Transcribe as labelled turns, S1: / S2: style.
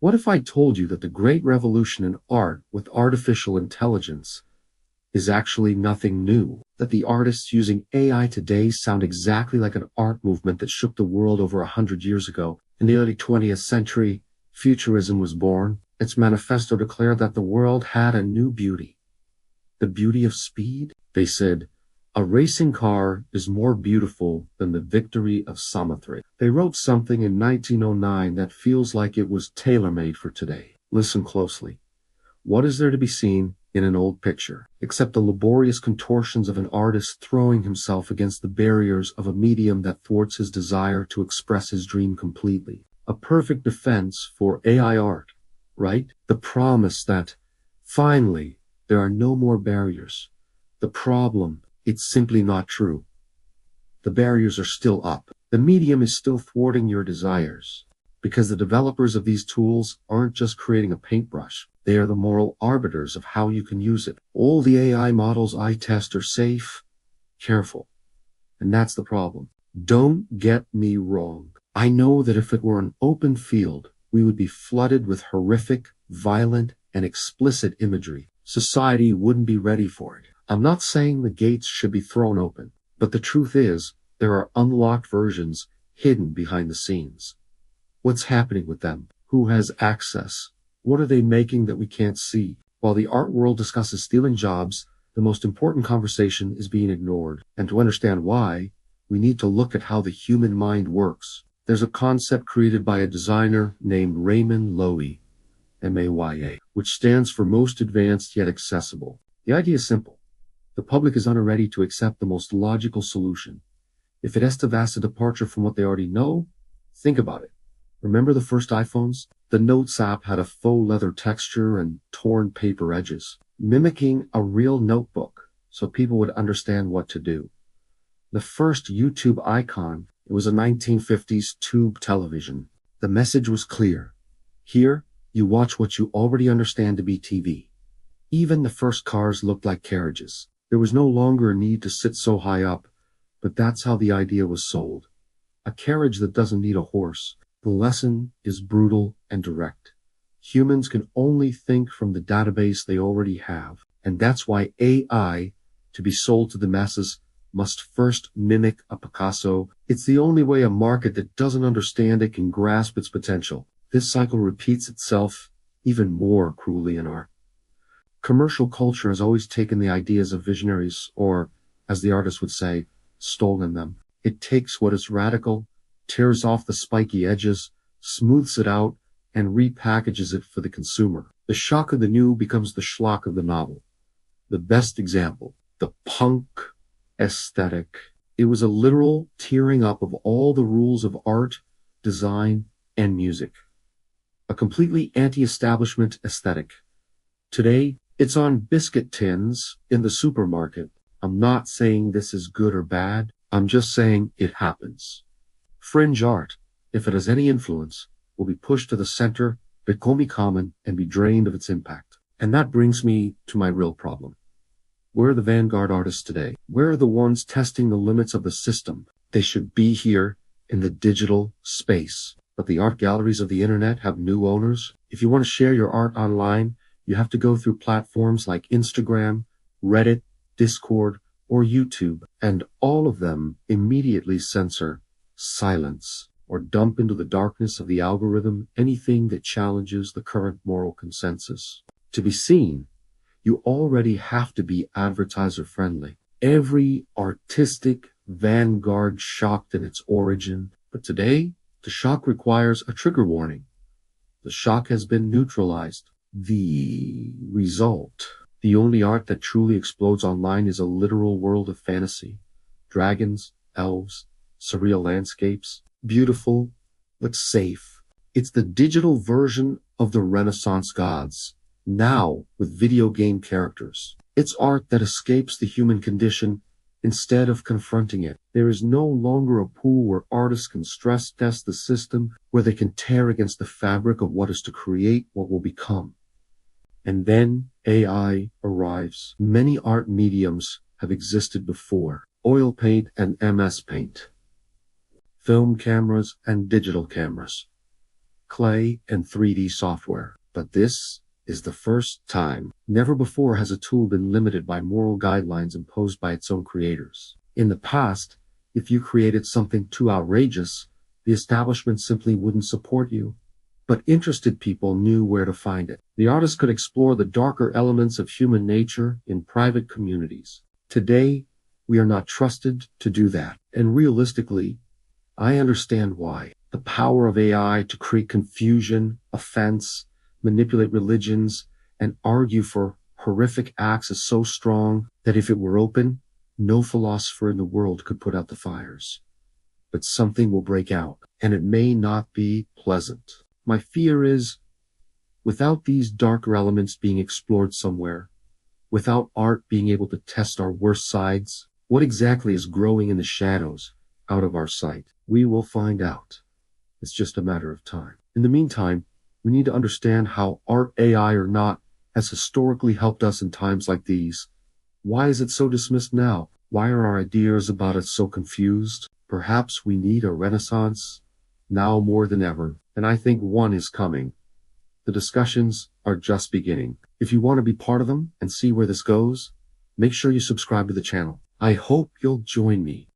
S1: What if I told you that the great revolution in art with artificial intelligence is actually nothing new? That the artists using AI today sound exactly like an art movement that shook the world over 100 years ago? In the early 20th century, Futurism was born. Its manifesto declared that the world had a new beauty. The beauty of speed? They said, a racing car is more beautiful than the victory of Samothrace. They wrote something in 1909 that feels like it was tailor-made for today. Listen closely. What is there to be seen in an old picture, except the laborious contortions of an artist throwing himself against the barriers of a medium that thwarts his desire to express his dream completely? A perfect defense for AI art, right? The promise that, finally, there are no more barriers. The problem, it's simply not true. The barriers are still up. The medium is still thwarting your desires, because the developers of these tools aren't just creating a paintbrush. They are the moral arbiters of how you can use it. All the AI models I test are safe, careful. And that's the problem. Don't get me wrong. I know that if it were an open field, we would be flooded with horrific, violent, and explicit imagery. Society wouldn't be ready for it. I'm not saying the gates should be thrown open, but the truth is, there are unlocked versions hidden behind the scenes. What's happening with them? Who has access? What are they making that we can't see? While the art world discusses stealing jobs, the most important conversation is being ignored. And to understand why, we need to look at how the human mind works. There's a concept created by a designer named Raymond Loewy, M-A-Y-A, which stands for most advanced yet accessible. The idea is simple. The public is unready to accept the most logical solution. If it has to vast a departure from what they already know, think about it. Remember the first iPhones? The Notes app had a faux leather texture and torn paper edges, mimicking a real notebook so people would understand what to do. The first YouTube icon, it was a 1950s tube television. The message was clear. Here, you watch what you already understand to be TV. Even the first cars looked like carriages. There was no longer a need to sit so high up, but that's how the idea was sold. A carriage that doesn't need a horse. The lesson is brutal and direct. Humans can only think from the database they already have, and that's why AI, to be sold to the masses, must first mimic a Picasso. It's the only way a market that doesn't understand it can grasp its potential. This cycle repeats itself even more cruelly in art. Commercial culture has always taken the ideas of visionaries, or, as the artist would say, stolen them. It takes what is radical, tears off the spiky edges, smooths it out, and repackages it for the consumer. The shock of the new becomes the schlock of the novel. The best example, the punk aesthetic. It was a literal tearing up of all the rules of art, design, and music. A completely anti-establishment aesthetic. Today, it's on biscuit tins in the supermarket. I'm not saying this is good or bad. I'm just saying it happens. Fringe art, if it has any influence, will be pushed to the center, become common, and be drained of its impact. And that brings me to my real problem. Where are the vanguard artists today? Where are the ones testing the limits of the system? They should be here in the digital space. But the art galleries of the internet have new owners. If you want to share your art online, you have to go through platforms like Instagram, Reddit, Discord, or YouTube, and all of them immediately censor, silence, or dump into the darkness of the algorithm anything that challenges the current moral consensus. To be seen, you already have to be advertiser-friendly. Every artistic vanguard shocked in its origin, but today, the shock requires a trigger warning. The shock has been neutralized. The result. The only art that truly explodes online is a literal world of fantasy. Dragons, elves, surreal landscapes. Beautiful, but safe. It's the digital version of the Renaissance gods, now with video game characters. It's art that escapes the human condition instead of confronting it. There is no longer a pool where artists can stress test the system, where they can tear against the fabric of what is to create what will become. And then AI arrives. Many art mediums have existed before. Oil paint and MS Paint. Film cameras and digital cameras. clay, and 3D software. But this is the first time. Never before has a tool been limited by moral guidelines imposed by its own creators. In the past, if you created something too outrageous, the establishment simply wouldn't support you. But interested people knew where to find it. The artist could explore the darker elements of human nature in private communities. Today, we are not trusted to do that. And realistically, I understand why. The power of AI to create confusion, offense, manipulate religions, and argue for horrific acts is so strong that if it were open, no philosopher in the world could put out the fires. But something will break out, and it may not be pleasant. My fear is, without these darker elements being explored somewhere, without art being able to test our worst sides, what exactly is growing in the shadows out of our sight? We will find out. It's just a matter of time. In the meantime, we need to understand how art, AI or not, has historically helped us in times like these. Why is it so dismissed now? Why are our ideas about it so confused? Perhaps we need a renaissance now more than ever, and I think one is coming. The discussions are just beginning. If you want to be part of them and see where this goes, make sure you subscribe to the channel. I hope you'll join me